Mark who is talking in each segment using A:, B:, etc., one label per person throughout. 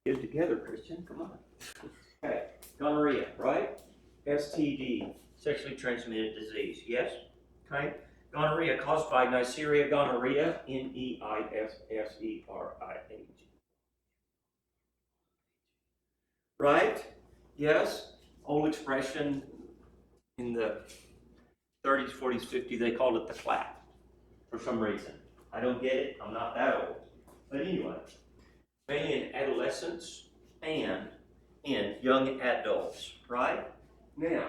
A: Get it together, Christian. Come on. Okay, gonorrhea, right? STD, sexually transmitted disease. Yes? Okay. Gonorrhea caused by Neisseria gonorrhea, Neisseria. Right? Yes? Old expression in the 30s, 40s, 50s, they called it the clap for some reason. I don't get it. I'm not that old. But anyway, mainly in adolescents and in young adults, right? Now,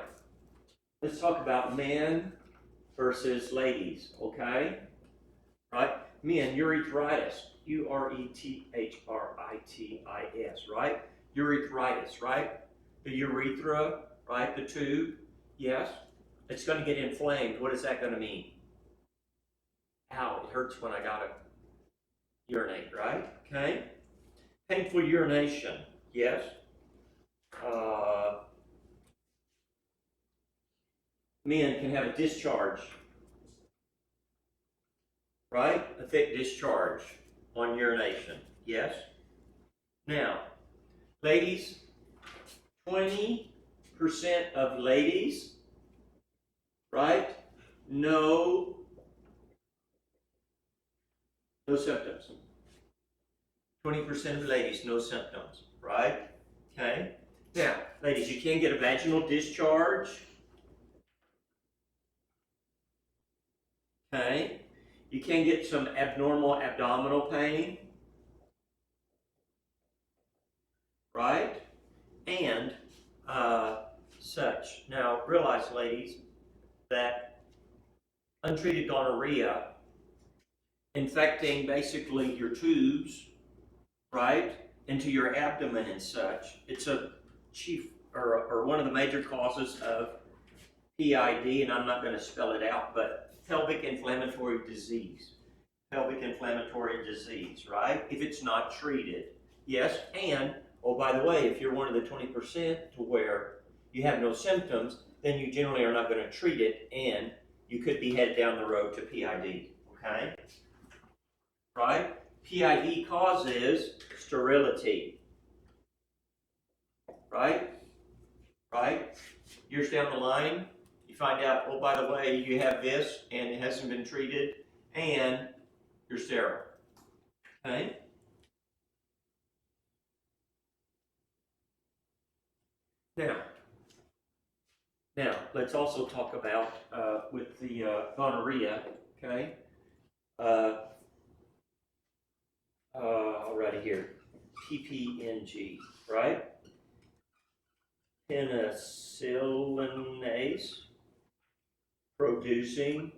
A: let's talk about men versus ladies, okay? Right? Men, urethritis, urethritis, right? Urethritis, right? The urethra, right? The tube, yes? It's going to get inflamed. What is that going to mean? Ow, it hurts when I got to urinate, right? Okay? Painful urination, yes? Men can have a discharge, right? A thick discharge on urination, yes? Now, ladies, 20% of ladies, right? No symptoms. 20% of ladies, no symptoms, right? Okay. Now, ladies, you can get a vaginal discharge. Okay. You can get some abnormal abdominal pain. Right? And such. Now, realize, ladies, that untreated gonorrhea infecting basically your tubes, right, into your abdomen and such, it's a chief or one of the major causes of PID, and I'm not going to spell it out, but pelvic inflammatory disease. Pelvic inflammatory disease, right? If it's not treated. Yes, and, oh, by the way, if you're one of the 20% to where you have no symptoms, then you generally are not going to treat it, and you could be headed down the road to PID, okay? Right? PID causes sterility. Right? Right? Years down the line, you find out, oh, by the way, you have this, and it hasn't been treated, and you're sterile. Okay? Now, let's also talk about with the gonorrhea, okay? Alrighty here, PPNG, right? Penicillinase producing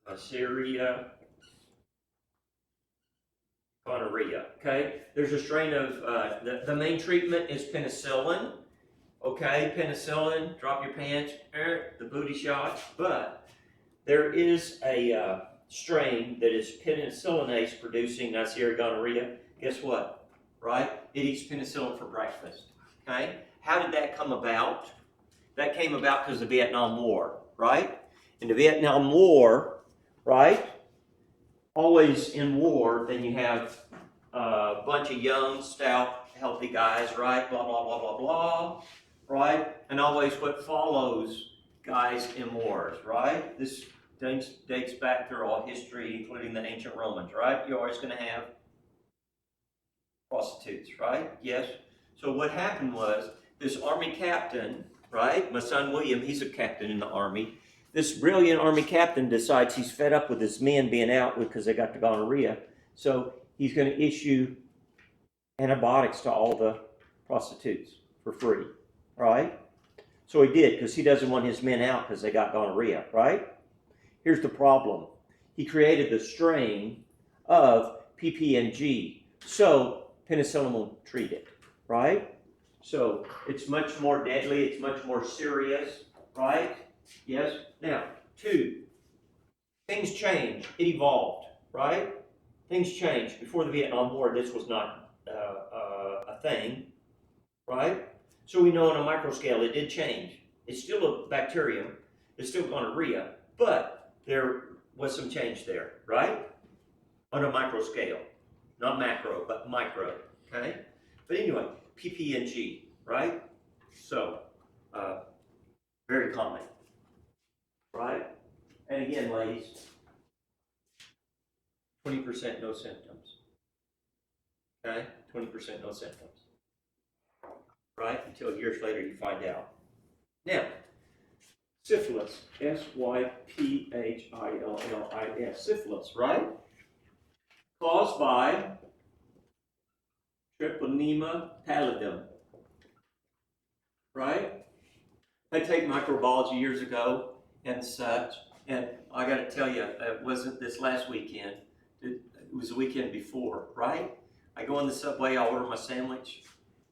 A: Neisseria gonorrhea, okay? There's a strain of, the main treatment is penicillin, okay? Penicillin, drop your pants, the booty shot, but there is a strain that is penicillinase producing Neisseria gonorrhea. Guess what, right? It eats penicillin for breakfast, okay? How did that come about? That came about because of the Vietnam War, right? In the Vietnam War, right? Always in war, then you have a bunch of young, stout, healthy guys, right? Blah, blah, blah, blah, blah, right? And always what follows guys in wars, right? This dates back through all history, including the ancient Romans, right? You're always going to have prostitutes, right? Yes. So what happened was this army captain, right? My son William, he's a captain in the army. This brilliant army captain decides he's fed up with his men being out because they got the gonorrhea. So he's going to issue antibiotics to all the prostitutes for free, right? So he did because he doesn't want his men out because they got gonorrhea, right? Here's the problem. He created the strain of PPNG. So penicillin won't treat it, right? So it's much more deadly. It's much more serious, right? Yes? Now, 2, things change. It evolved, right? Things changed. Before the Vietnam War, this was not a thing, right? So we know on a micro scale it did change. It's still a bacterium. It's still gonorrhea, but there was some change there, right? on a micro scale, not macro, but micro, okay? But anyway, PPNG, right? So, very common, right? And again, ladies, 20% no symptoms, okay? 20% no symptoms, right? Until years later you find out. Now, syphilis, Syphillis, syphilis, right? Caused by Treponema pallidum, right? I take microbiology years ago and such, and I got to tell you, it wasn't this last weekend. It was the weekend before, right? I go in the subway, I order my sandwich,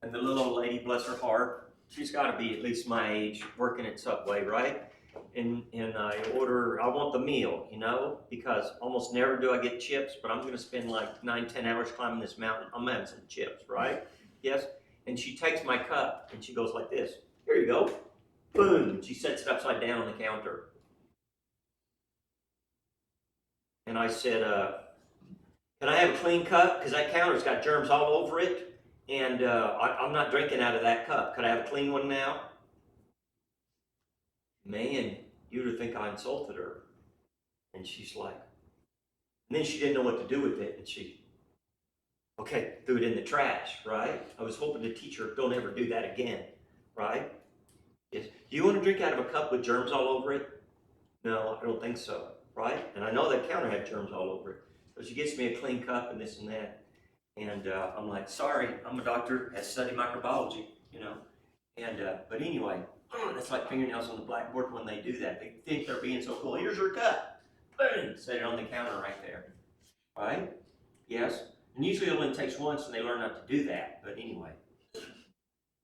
A: and the little old lady, bless her heart, she's got to be at least my age, working at Subway, right? And I order, I want the meal, you know, because almost never do I get chips, but I'm going to spend like 9-10 hours climbing this mountain. I'm having some chips, right? Yes. And she takes my cup and she goes like this. Here you go. Boom. She sets it upside down on the counter. And I said, can I have a clean cup? Because that counter's got germs all over it. And I'm not drinking out of that cup. Could I have a clean one now? Man, you would think I insulted her. And she's like, and then she didn't know what to do with it. And she, okay, threw it in the trash, right? I was hoping to teach her, don't ever do that again, right? Yes. Do you want to drink out of a cup with germs all over it? No, I don't think so, right? And I know that counter had germs all over it. So she gets me a clean cup and this and that. And I'm like, sorry, I'm a doctor, I study microbiology, you know. And, but anyway, that's like fingernails on the blackboard when they do that. They think they're being so cool. Here's your cup. Boom, set it on the counter right there, right? Yes. And usually it only takes once and they learn not to do that. But anyway,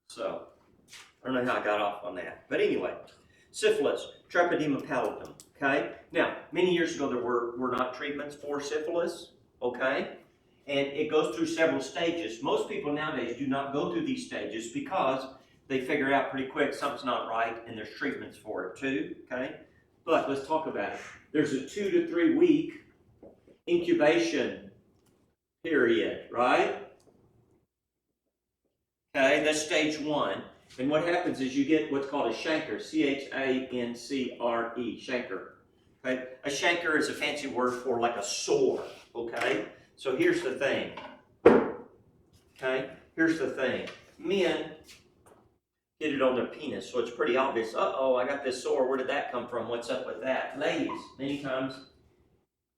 A: so I don't know how I got off on that. But anyway, syphilis, Treponema pallidum, okay? Now, many years ago there were not treatments for syphilis, okay? And it goes through several stages. Most people nowadays do not go through these stages because they figure out pretty quick something's not right and there's treatments for it too, okay? But let's talk about it. There's a 2 to 3 week incubation period, right? Okay, that's stage 1. And what happens is you get what's called a chancre, C-H-A-N-C-R-E, chancre. Okay? A chancre is a fancy word for like a sore, okay? So here's the thing, okay? Here's the thing. Men get it on their penis, so it's pretty obvious. Uh-oh, I got this sore. Where did that come from? What's up with that? Ladies, many times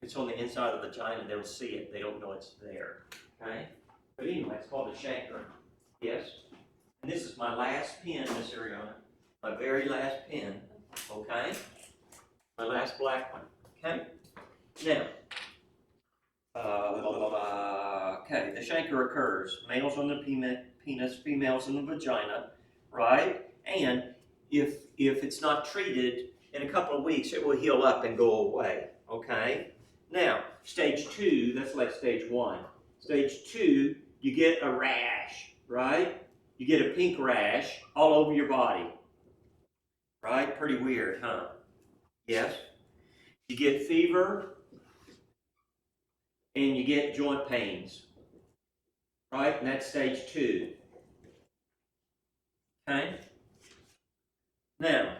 A: it's on the inside of the vagina. They don't see it. They don't know it's there, okay? But anyway, it's called a chancre, yes? And this is my last pen, Miss Ariana. My very last pen, okay? My last black one, okay? Now, okay, the chancre occurs. Males on the penis, females in the vagina, right? And if it's not treated, in a couple of weeks it will heal up and go away, okay? Now, stage 2, that's like stage 1. Stage 2, you get a rash, right? You get a pink rash all over your body, right? Pretty weird, huh? Yes? You get fever, and you get joint pains, right? And that's stage 2. Okay? Now,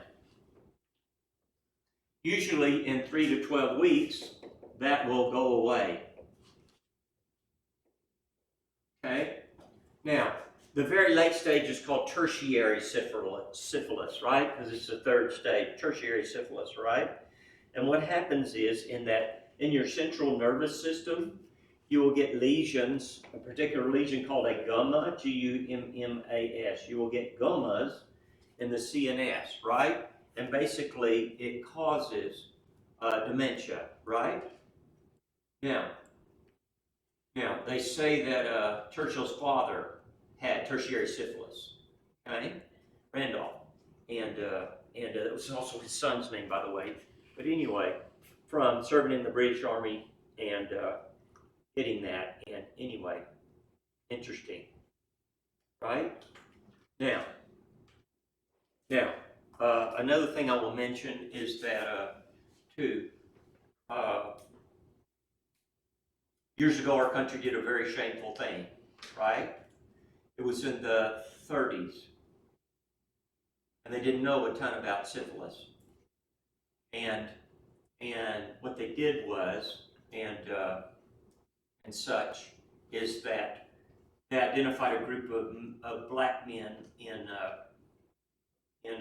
A: usually in 3 to 12 weeks, that will go away. Okay? Now, the very late stage is called tertiary syphilis, right? Because it's the 3rd stage, tertiary syphilis, right? And what happens is in your central nervous system, you will get lesions, a particular lesion called a gumma, G-U-M-M-A-S. You will get gummas in the CNS, right? And basically, it causes dementia, right? Now, they say that Churchill's father had tertiary syphilis, okay? Randolph. And it was also his son's name, by the way. But anyway, from serving in the British Army and getting that, and anyway, interesting, right? Now, another thing I will mention is that, too, Years ago, our country did a very shameful thing, right? It was in the 30s, and they didn't know a ton about syphilis. And what they did was, and such, is that they identified a group of black men in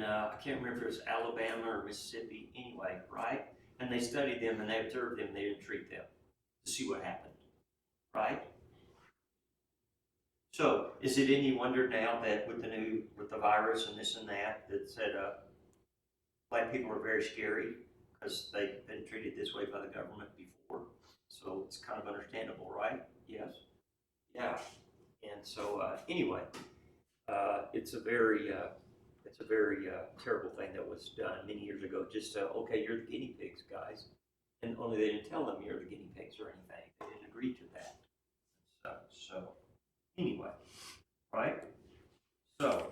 A: I can't remember if it was Alabama or Mississippi, anyway, right? And they studied them and they observed them. They didn't treat them to see what happened, right? So, is it any wonder now that with the virus and this and that said black people are very scary because they've been treated this way by the government before? So it's kind of understandable, right? Yes. Yeah. And so anyway, it's a very terrible thing that was done many years ago. Just okay, you're the guinea pigs, guys, and only they didn't tell them you're the guinea pigs or anything. They didn't agree to that. So anyway, right? So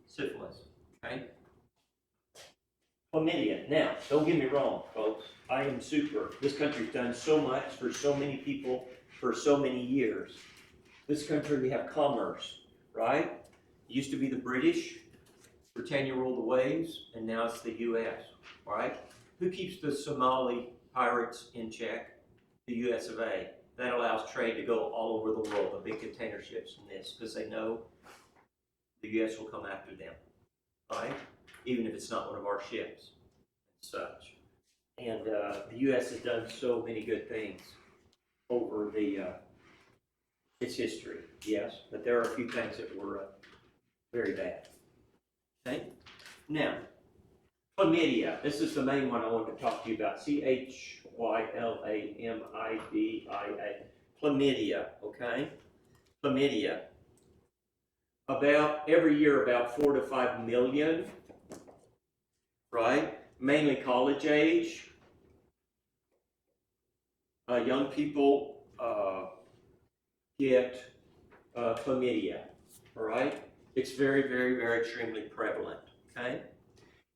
A: syphilis, okay? Chlamydia. Now, don't get me wrong, folks. I am super. This country's done so much for so many people for so many years. This country, we have commerce, right? It used to be the British. Britannia ruled the waves, and now it's the U.S., right? Who keeps the Somali pirates in check? The U.S. of A. That allows trade to go all over the world, the big container ships and this, because they know the U.S. will come after them, right? Even if it's not one of our ships and such. And the U.S. has done so many good things over its history, yes, but there are a few things that were very bad. Okay? Now, chlamydia. This is the main one I want to talk to you about. Chlamydia. Chlamydia, okay? Chlamydia. About every year, about 4 to 5 million, right? Mainly college age. Young people get chlamydia, all right? It's very, very, very extremely prevalent, okay?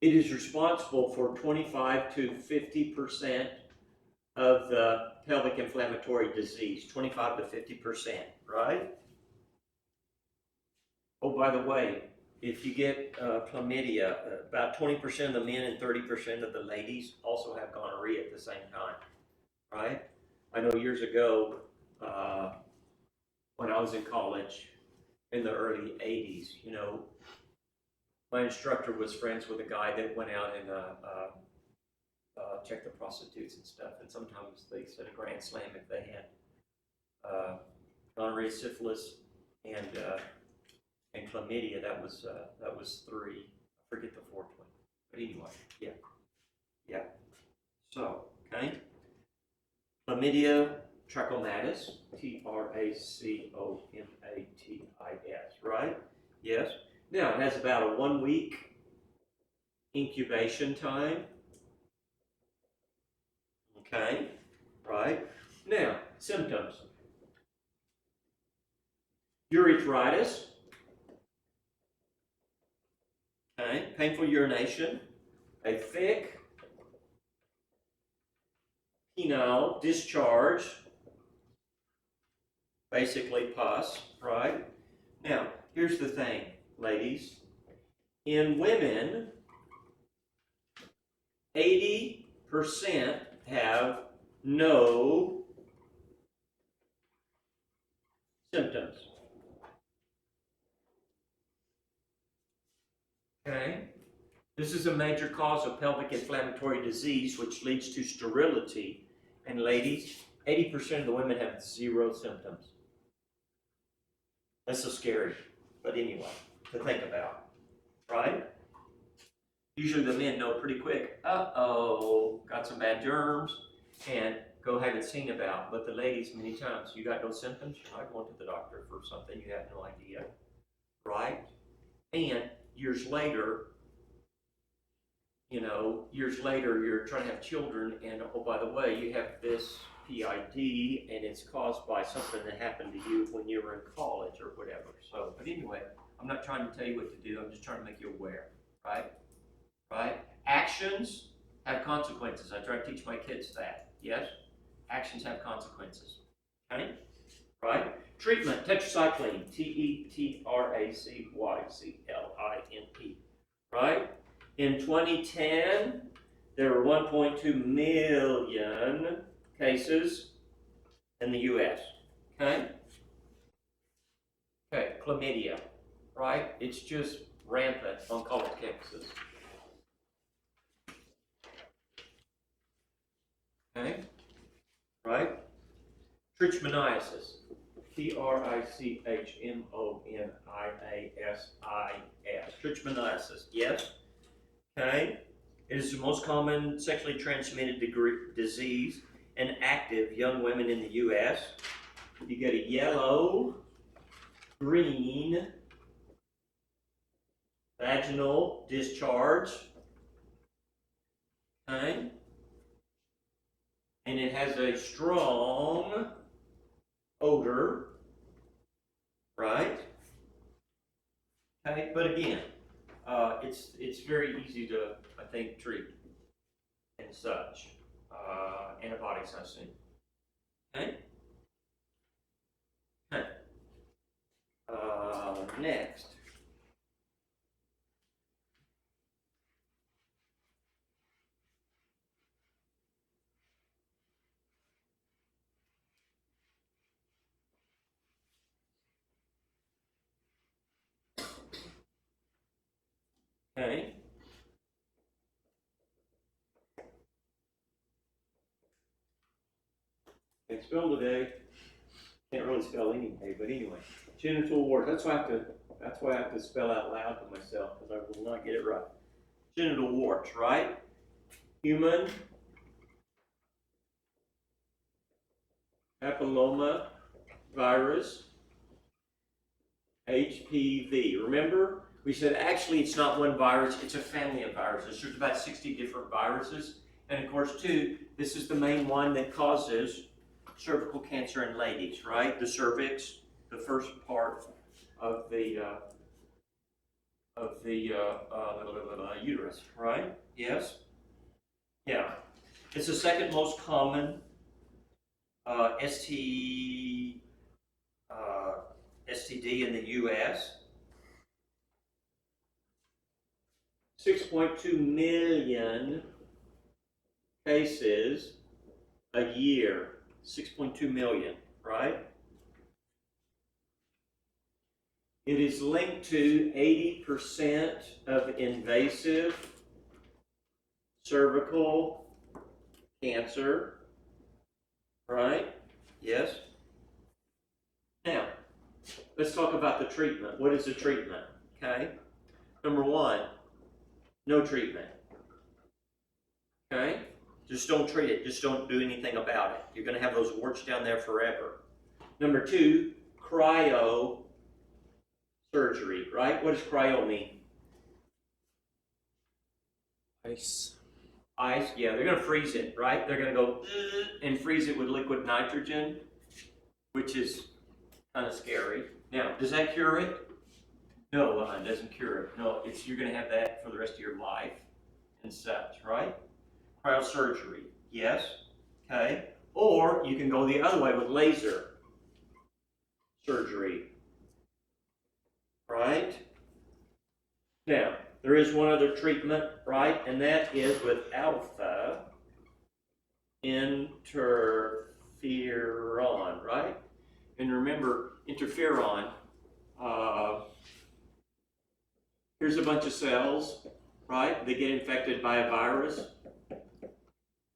A: It is responsible for 25 to 50% of the pelvic inflammatory disease, 25 to 50%, right? Oh, by the way, if you get chlamydia, about 20% of the men and 30% of the ladies also have gonorrhea at the same time, right? I know years ago, when I was in college in the early 80s, you know, my instructor was friends with a guy that went out and checked the prostitutes and stuff, and sometimes they said a grand slam if they had gonorrhea, syphilis, and chlamydia. That was 3. I forget the 4th one, but anyway, yeah. So, okay, chlamydia trachomatis, Trachomatis, right? Yes. Now it has about a 1-week incubation time. Okay, right? Now, symptoms. Urethritis. Okay, painful urination. A thick penile discharge. Basically pus, right? Now, here's the thing, ladies. In women, 80% have no symptoms. Okay? This is a major cause of pelvic inflammatory disease, which leads to sterility. And ladies, 80% of the women have 0 symptoms. That's so scary, but anyway, to think about, right? Usually the men know pretty quick, uh-oh, got some bad germs, and go have it seen about. But the ladies, many times, you got no symptoms, you're not going to the doctor for something you have no idea, right? And years later, you're trying to have children, and oh, by the way, you have this PID, and it's caused by something that happened to you when you were in college or whatever. So, but anyway, I'm not trying to tell you what to do. I'm just trying to make you aware, right? Right? Actions. have consequences. I try to teach my kids that. Yes? Actions have consequences. Okay? Right? Treatment, tetracycline, Tetracycline. Right? In 2010, there were 1.2 million cases in the US. Okay? Okay, chlamydia. Right? It's just rampant on college campuses. Okay? Right? Trichomoniasis. Trichomoniasis. Trichomoniasis. Yes? Okay? It is the most common sexually transmitted disease in active young women in the U.S. You get a yellow, green, vaginal discharge. Okay? And it has a strong odor, right? Okay, but again, it's very easy to, I think, treat and such. Antibiotics, I assume. Okay. Okay. Next. Okay. Can't spell today. Can't really spell any day, but anyway. Genital warts. That's why I have to spell out loud to myself, because I will not get it right. Genital warts, right? Human papilloma virus, HPV. Remember, we said actually it's not one virus, it's a family of viruses. There's about 60 different viruses. And of course, too, this is the main one that causes cervical cancer in ladies, right? The cervix, the first part of the uterus, right? Yes? Yeah. It's the second most common STD in the U.S. 6.2 million cases a year. 6.2 million, right? It is linked to 80% of invasive cervical cancer, right? Yes? Now, let's talk about the treatment. What is the treatment? Okay? Number one, no treatment. Okay? Just don't treat it. Just don't do anything about it. You're going to have those warts down there forever. Number two, cryo surgery, right? What does cryo mean?
B: Ice.
A: Ice, yeah, they're going to freeze it, right? They're going to go and freeze it with liquid nitrogen, which is kind of scary. Now, does that cure it? No, it doesn't cure it. No, you're going to have that for the rest of your life and such, right? Cryosurgery, yes, okay. Or you can go the other way with laser surgery, right? Now, there is one other treatment, right? And that is with alpha interferon, right? And remember, interferon, here's a bunch of cells, right? They get infected by a virus,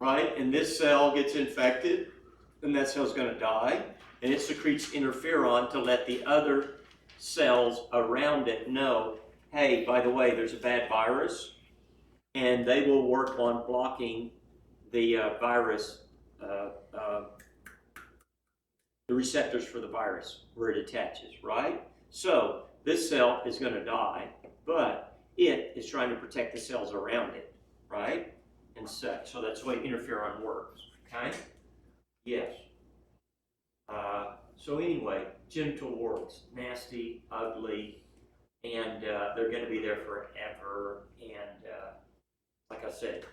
A: right? And this cell gets infected, and that cell's going to die, and it secretes interferon to let the other cells around it know, hey, by the way, there's a bad virus, and they will work on blocking the virus, the receptors for the virus where it attaches, right? So this cell is going to die, but it is trying to protect the cells around it, right? And such. So that's the way interferon works, okay? Yes. So anyway, genital warts, nasty, ugly, and they're going to be there forever. And like I said,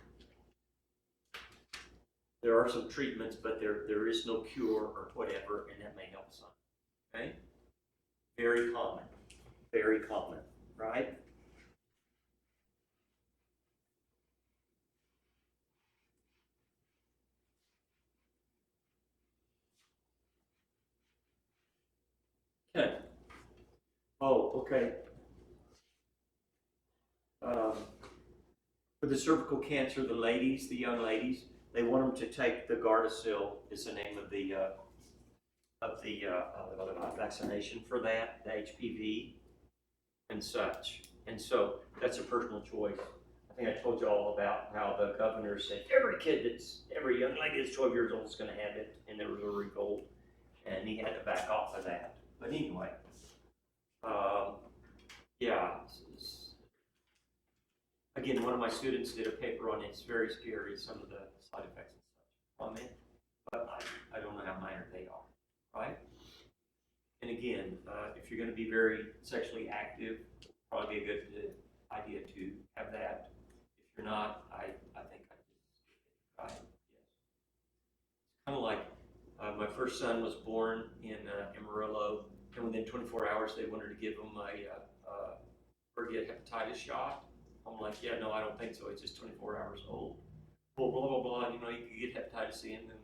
A: There are some treatments, but there is no cure or whatever, and that may help some. Okay? Very common, right? Okay. Oh, okay. For the cervical cancer, the young ladies, they want them to take the Gardasil, is the name of the vaccination for that, the HPV and such. And so that's a personal choice. I think I told you all about how the governor said every young lady that's 12 years old is going to have it, and there was a revolt, and he had to back off of that. But anyway, yeah. Again, one of my students did a paper on it. It's very scary, some of the side effects and such on it, but I don't know how minor they are, right? And again, if you're going to be very sexually active, probably be a good idea to have that. If you're not, I think I just try it. Yes. It's kind of like my first son was born in Amarillo, and within 24 hours they wanted to give him or get hepatitis shot. I'm like, yeah, no, I don't think so. It's just 24 hours old. Well, blah, blah, blah, you know, you can get hepatitis C, and then,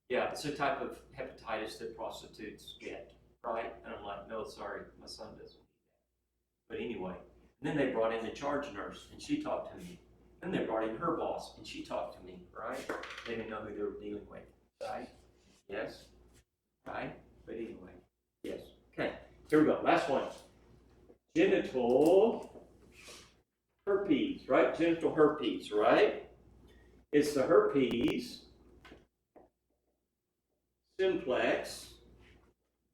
A: yeah, it's a type of hepatitis that prostitutes get, right? And I'm like, no, sorry, my son doesn't. But anyway, and then they brought in the charge nurse, and she talked to me. Then they brought in her boss, and she talked to me, right? They didn't know who they were dealing with, right? Yes? Right? But anyway, yes. Okay, here we go. Last one. Genital herpes, right? Genital herpes, right? It's the herpes simplex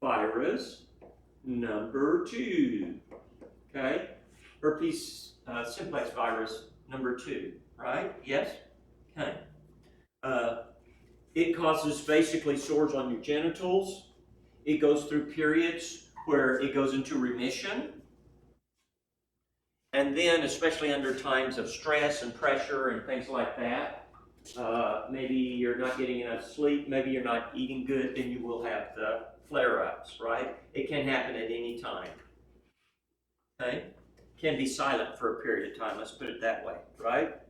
A: virus number 2. Okay? Herpes simplex virus number 2, right? Yes? Okay. It causes basically sores on your genitals. It goes through periods where it goes into remission. And then, especially under times of stress and pressure and things like that, maybe you're not getting enough sleep, maybe you're not eating good, then you will have the flare-ups, right? It can happen at any time. Okay? Can be silent for a period of time, let's put it that way, right?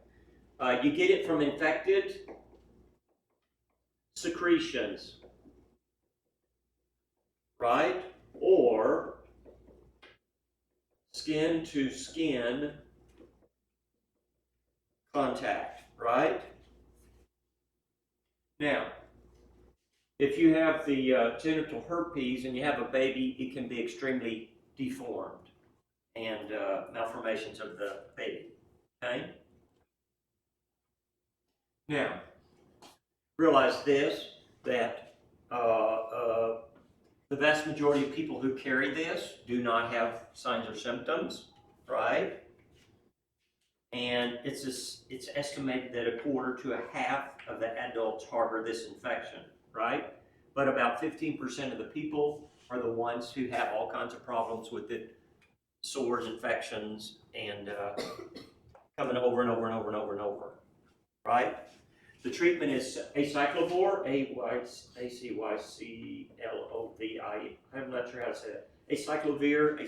A: You get it from infected secretions, right? Or skin to skin contact, right? Now, if you have the genital herpes and you have a baby, it can be extremely deformed and malformations of the baby, okay? Now, realize this, that the vast majority of people who carry this do not have signs or symptoms, right? And it's estimated that a quarter to a half of the adults harbor this infection, right? But about 15% of the people are the ones who have all kinds of problems with it, sores, infections, and coming over and over and over and over and over, right? The treatment is acyclovir, A-C-Y-C-L-O-V-I. I'm not sure how to say that. Acyclovir,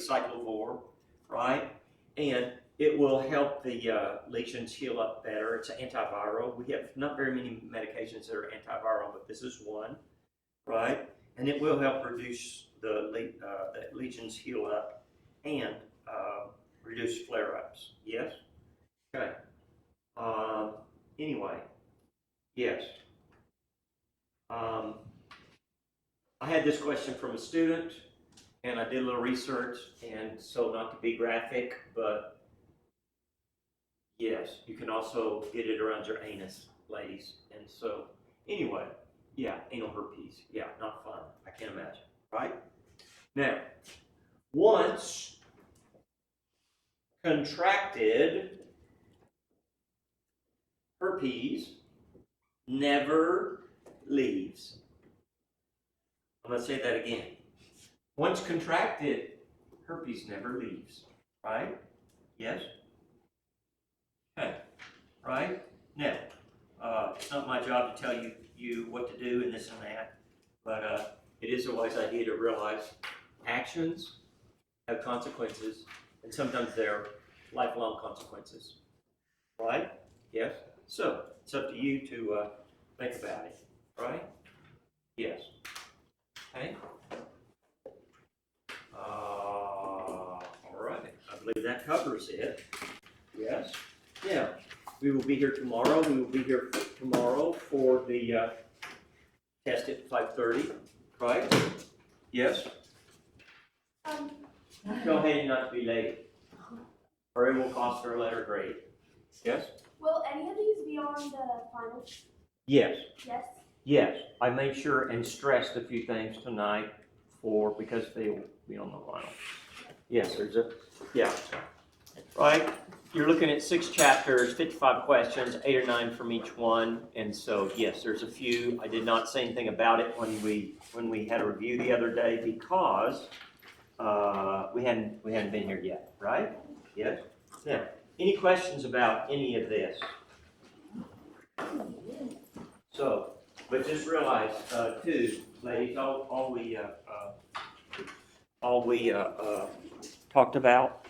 A: right? And it will help the lesions heal up better. It's an antiviral. We have not very many medications that are antiviral, but this is one, right? And it will help reduce the lesions heal up and reduce flare-ups. Yes? Okay. Anyway. Yes. I had this question from a student, and I did a little research, and so not to be graphic, but yes, you can also get it around your anus, ladies. And so, anyway, yeah, anal herpes. Yeah, not fun. I can't imagine, right? Now, once contracted, herpes never leaves. I'm going to say that again. Once contracted, herpes never leaves, right? Yes? Okay, right? Now, It's not my job to tell you what to do and this and that, but it is a wise idea to realize actions have consequences, and sometimes they're lifelong consequences. Right? Yes? So, it's up to you to think about it. Right? Yes. Okay? All right. I believe that covers it. Yes? Yeah. We will be here tomorrow. We will be here tomorrow for the test at 5:30. Right? Yes? Tell Hayden not to be late, or it will cost her a letter grade. Yes?
B: Will any of these be on the finals?
A: Yes.
B: Yes.
A: Yes. I made sure and stressed a few things tonight because they will be on the final. Yes, yeah. Right? You're looking at 6 chapters, 55 questions, 8 or 9 from each one. And so, yes, there's a few. I did not say anything about it when we had a review the other day because we hadn't been here yet, right? Yes? Now, any questions about any of this? So, but just realize, too, ladies, all we talked about